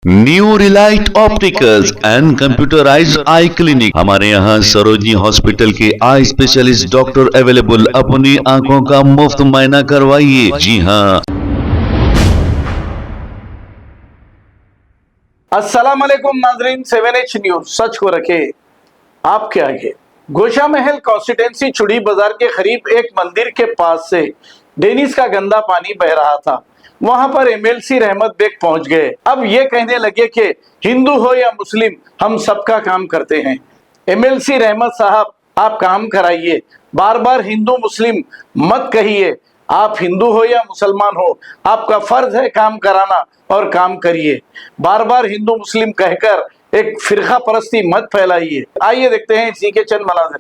New Relight opticals and computerised I clinic. हमारे यहाँ Sarojini hospital के आई स्पेशलिस्ट डॉक्टर अवेलेबल। अपनी आंखों का मुफ्त मुआयना करवाइए। जी हाँ। अस्सलाम वालेकुम नाजरीन, 7H न्यूज सच को रखे आपके आगे। गोशा महल कॉन्स्टिट्यूंसी चुड़ी बाजार के करीब एक मंदिर के पास से डेनिस का गंदा पानी बह रहा था। वहां पर MLC रहमत बेग पहुंच गए। अब ये कहने लगे कि हिंदू हो या मुस्लिम, हम सबका काम करते हैं। MLC रहमत साहब, आप काम कराइए, बार बार हिंदू मुस्लिम मत कहिए। आप हिंदू हो या मुसलमान हो, आपका फर्ज है काम कराना और काम करिए। बार बार हिंदू मुस्लिम कहकर एक फिरका परस्ती मत फैलाइए। आइए देखते हैं इसी के चंद मनाज़िर।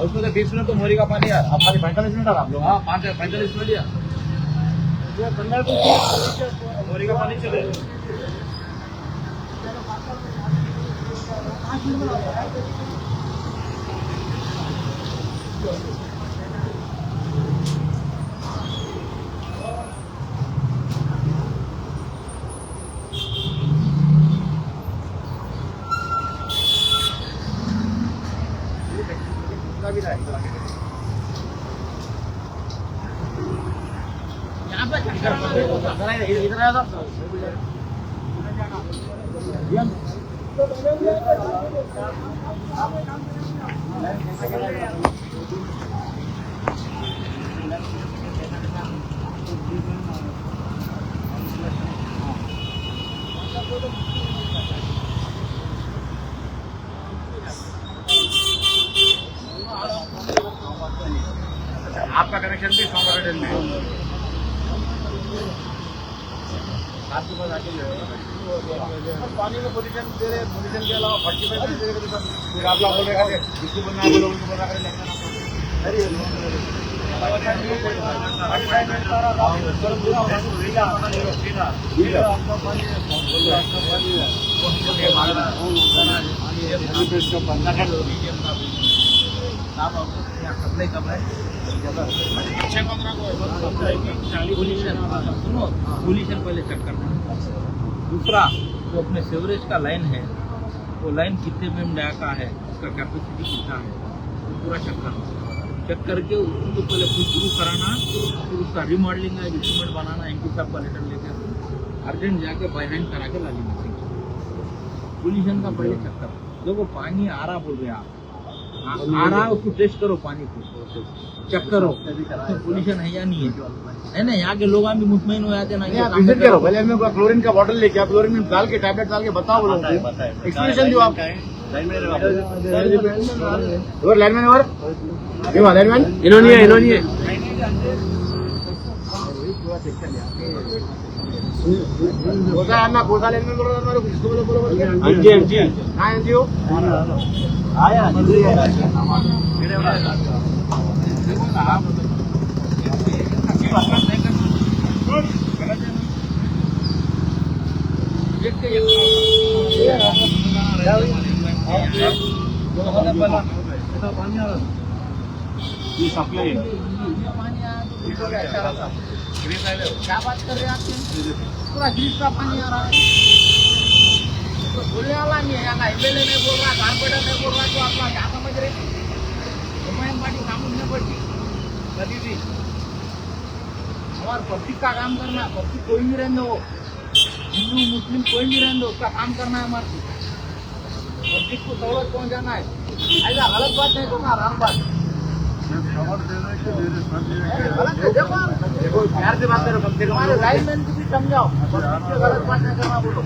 उसमें तो 20 मिनट तो मोरी का पानी है। आप 45 मिनट आप लोग? हाँ, 45 मिनट लिया मोरी का पानी चले। इधर आया आपका कनेक्शन भी सॉफ्टवेयर में आपके पास आके पानी में पोजीशन दे रहे। पोजीशन के अलावा 45 दे रहे। फिर आप लोग बोलेगा कि जिसको बनना है बोलो, उनको बना कर पोल्यूशन पहले चेक करना। दूसरा, जो अपने सीवरेज का लाइन है, वो लाइन कितने MMDA का है, उसका कैपेसिटी कितना है, वो पूरा चेक करना। चेक करके उसको पहले खुद शुरू कराना, फिर उसका रिमॉडलिंग है, इंस्ट्रूमेंट बनाना, एंटी सब का लेटर लेकर अर्जेंट जाके बाय हैंड करा के लाली मिसिंग। पोल्यूशन का पहले चेक करो। देखो पानी आ रहा बोल रहे आप, आ रहा उसको टेस्ट करो, पानी को चेक करो पोल्यूशन है या नहीं है ना। यहाँ के लोग भी मुतमईन हो जाते ना। विजिट करो पहले, मैं क्लोरीन का बॉटल लेके आप क्लोरीन में डाल के टैबलेट डाल के बताओ लोगों को, एक्सप्लेनेशन दो आप। लाइनमैन और लाइनमैन इन्होंने कोसा अन्ना कोसा लाइनमैन बोल रहा है किसको बोलो। हाँ जी हाँ जी हो आया सप्लाई क्या बात कर रहे हैं आप? पूरा ग्रीस का पानी आ रहा है। तो बोलने वाला नहीं है, यहाँ MLA नहीं बोल रहा, कारपोरेटर नहीं बोल रहा, तो आप लोग क्या समझ रहे? हुमायूं पार्टी सामने पड़ती कभी भी हमारे पब्लिक का काम करना। पब्लिक कोई नहीं रहने दो, हिंदू मुस्लिम कोई नहीं रहने दो, उसका काम करना है हमारे। पब्लिक को सहूलत पहुँचाना है। ऐसा गलत बात नहीं करना, आराम बात देखो प्यार से बात करो। कम से कम हमारे लाइनमैन को भी समझाओ, गलत बात नहीं करना बोलो।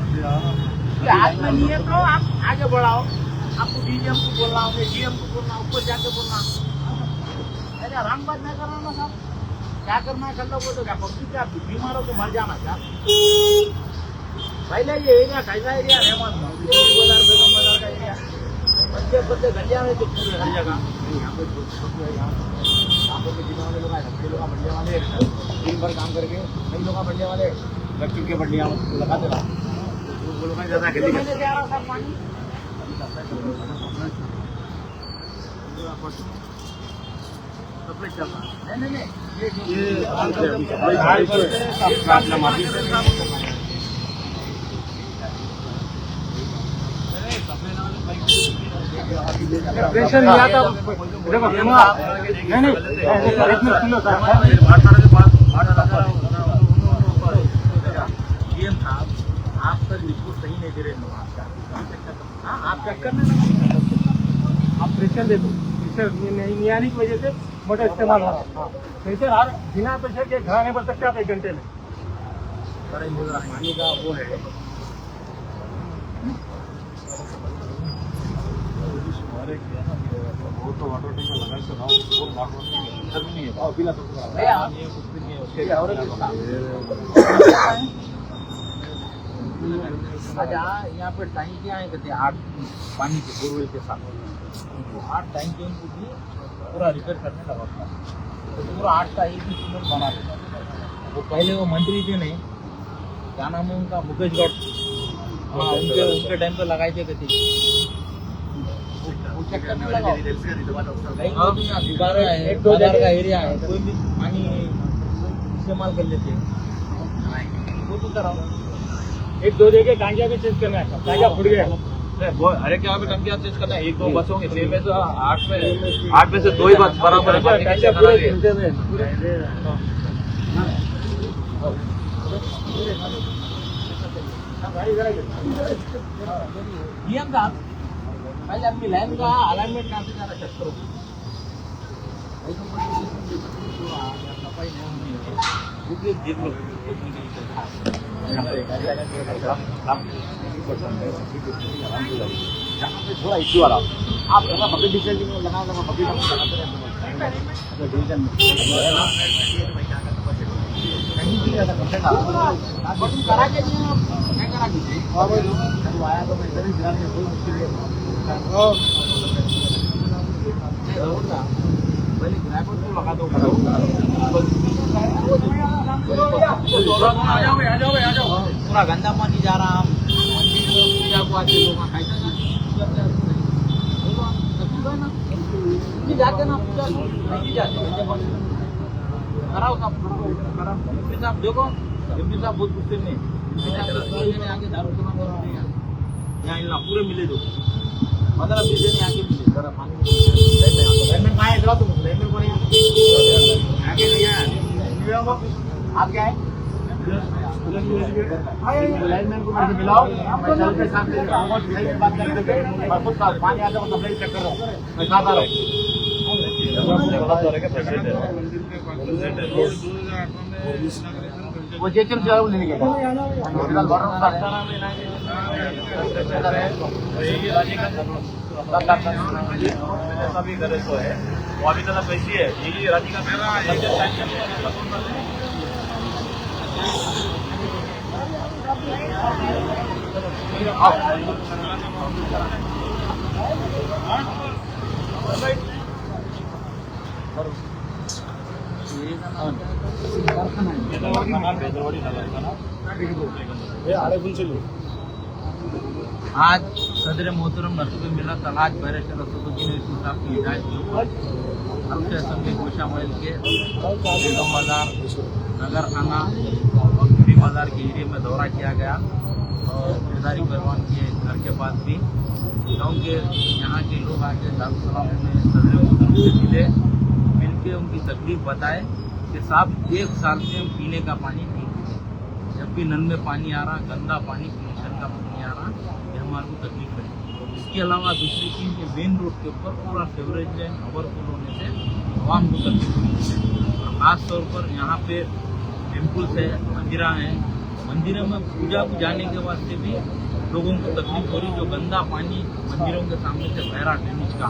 हाथ में नहीं है तो आप आगे बढ़ाओ। आपको DGM को बोलना, GM को बोलना, ऊपर जाके बोलना। अरे आराम बात नहीं करना ना साहब। क्या करना है कर लो, बोलो। क्या पब्लिक क्या बीमार हो तो मर जाना क्या? पहले ये एरिया कैसा एरिया है? बेगम बाजार का एरिया, बच्चे गलिया में तो पूरे हर जगह। यहाँ पे वाले लोग आए, लोग बढ़िया वाले दिन भर काम करके, कई लोग बढ़िया वाले लक्ष्मी के बढ़िया लगाते रहा। वो लोग ज्यादा खेती करते सप्लाई चल रहा है। नहीं प्रेशर लिया था देखो नहीं GM साहब आप तक रिपोर्ट सही नहीं दे रहे लोग आप चेक करना आप प्रेशर दे दो प्रेशर नहीं आने की वजह से मोटर इस्तेमाल हो रहा है। प्रेशर हर बिना प्रेशर के घर नहीं बन सकते आप 1 घंटे में। पानी का वो है वो तो वाटर टैंक में लगा के वो वाटर नहीं है बिना अच्छा यहाँ पे टैंकियाँ हैं कहते 8 पानी के बोरवेल के साथ 8 टैंकियों को भी पूरा रिपेयर करने लगा था तो पूरा 8 का एक ही सीमेंट बना था। वो पहले वो मंत्री थे नहीं क्या नाम है उनका मुकेश गौड़ हाँ उनके टाइम पे लगाए थे कहते बाजार का एरिया है कोई भी पानी इस्तेमाल कर लेते हैं वो तो कराओ 1-2 जगह टांगिया भी चेंज करना है टांगिया फूट गया हर एक यहाँ पे टंकियाँ चेंज करना है 1-2 बस होंगे 6 में से 8 में से 2 ही बस बराबर है पहले अपनी लाइन का अलाइनमेंट कहाँ से जाना चेक करो सफाई नहीं देख लो थोड़ा इश्यू आ रहा आप पब्लिक डिटेलिंग में लगा पब्लिक डिवीजन करा के मैं करा दीजिए आया तो मैं इधर ही में कोई मुश्किल पहले ग्राहकों को लगा दो आ जाओ पूरा गंदा पानी जा रहा पूजा को आते लोग जाते ना पूजा नहीं जाते कराओ साहब देखो एमपी साहब बहुत गुस्से में आगे दारू यहाँ इन पूरे मिले दो 15-20 दिन आगे मिले जरा पानी में आए तुम लाइन को आगे नहीं आप क्या है लाइनमैन को मुझे मिलाओ मैं चल के साथ बात करके मैं खुद पानी आ जाओ सप्लाई चेक कर रहा हूँ मैं साथ आ रहा हूँ वो जेचम से लेने के सभी करे तो है वो अभी तक कैसी है यही राजी का आज सदर मोहतरम नसूबे मिला तलाज बैरिस्टर असदुद्दीन ओवैसी साहब की हिदायत के ऊपर हल्के असम्बली गोशा महल के बेगम बाजार नगर थाना और खुली बाजार के एरिया में दौरा किया गया और बेदारी परवान के घर के पास भी गाँव के यहाँ के लोग आके दारुसलाम में सदर मोहतरम से मिल के उनकी तकलीफ बताए कि साहब 1 साल से हम पीने का पानी नहीं पीते जब भी नल में पानी आ रहा गंदा पानी पोल्यूशन का पानी आ रहा ये हमारे को तकलीफ है। इसके अलावा दूसरी चीज़ के मेन रोड के ऊपर पूरा सीवरेज लाइन ओवरफ्लो होने से आवाम को तकलीफ हुई है और ख़ास तौर पर यहाँ पे टेम्पल्स है मंदिरा हैं मंदिरों में पूजा को जाने के वास्ते भी लोगों को तकलीफ हो रही जो गंदा पानी मंदिरों के सामने से बह रहा ड्रेनेज का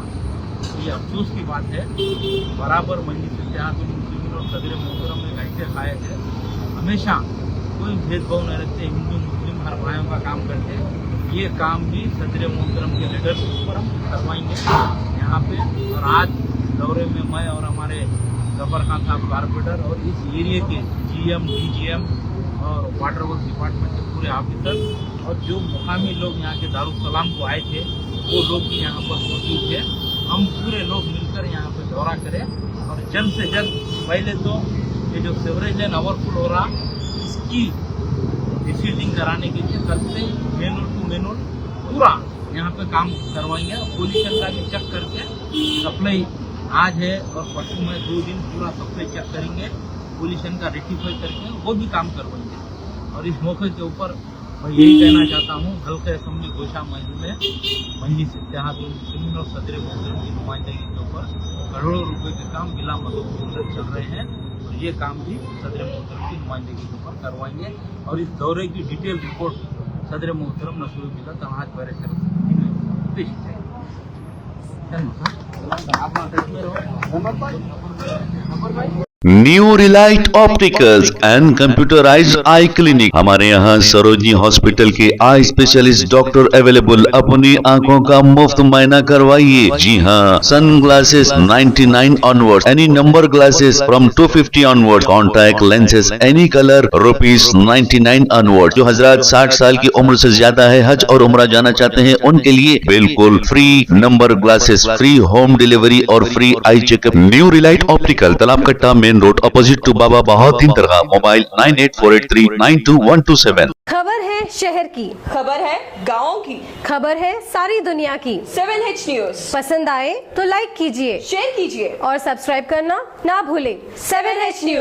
ये अफसोस की बात है। बराबर मंदिर से मुस्लिम और सदर मोहतरम ने कैसे खाए थे हमेशा कोई भेदभाव नहीं रखते हिंदू मुस्लिम हर भाइयों का काम करते ये काम भी सदर मोहतरम के लीडरशिप पर हम करवाएंगे यहाँ पे। और आज दौरे में मैं और हमारे गफर खान साहब कारपोरेटर और इस एरिया के GM DGM और वाटर वर्क डिपार्टमेंट के पूरे ऑफिसर और जो मुकामी लोग यहाँ के दारुसलाम को आए थे वो लोग भी यहाँ पर मौजूद थे। हम पूरे लोग मिलकर यहाँ पे दौरा करें और जल्द से जल्द पहले तो ये जो सीवरेज लाइन ओवरफ्लो हो रहा इसकी डिसीडिंग कराने के लिए कल से main road to main road पूरा यहाँ पे काम करवाएंगे। पोल्यूशन का भी चेक करके सप्लाई आज है और परसों में 2 दिन पूरा सप्लाई चेक करेंगे, पोल्यूशन का रेक्टिफाई करके वो भी काम करवाएंगे। और इस मौके के ऊपर मैं यही कहना चाहता हूँ, हल्के असेंबली गोशा महल में मजलिस इत्तेहाद मुस्लिमीन और सदर मोहतरम की नुमाइंदगी के ऊपर करोड़ों रुपए के काम बिला मदद चल रहे हैं और ये काम भी सदर मोहतरम की नुमाइंदगी के ऊपर करवाएंगे। और इस दौरे की डिटेल रिपोर्ट सदर मोहतरम नसूर बिला तमाज बैरिस्टर पेश करेंगे। New Relight opticals and computerised I clinic. हमारे यहाँ सरोजनी हॉस्पिटल के आई स्पेशलिस्ट डॉक्टर अवेलेबल। अपनी आंखों का मुफ्त मायना करवाइए। जी हाँ, sun glasses 99 onward, any number glasses from 250 onward, contact lenses any colour ₹99 onward. जो हजरात 60 साल की उम्र से ज्यादा है, हज और उम्रा जाना चाहते हैं, उनके लिए बिल्कुल free number glasses, free home delivery और free eye checkup. New relight optical, Talab Katta, main road, opposite to Baba Bahauddin Dargah. Mobile 9848392127। खबर है शहर की, खबर है गाँव की, खबर है सारी दुनिया की। 7H न्यूज पसंद आए तो लाइक कीजिए, शेयर कीजिए और सब्सक्राइब करना ना भूलें। 7H news.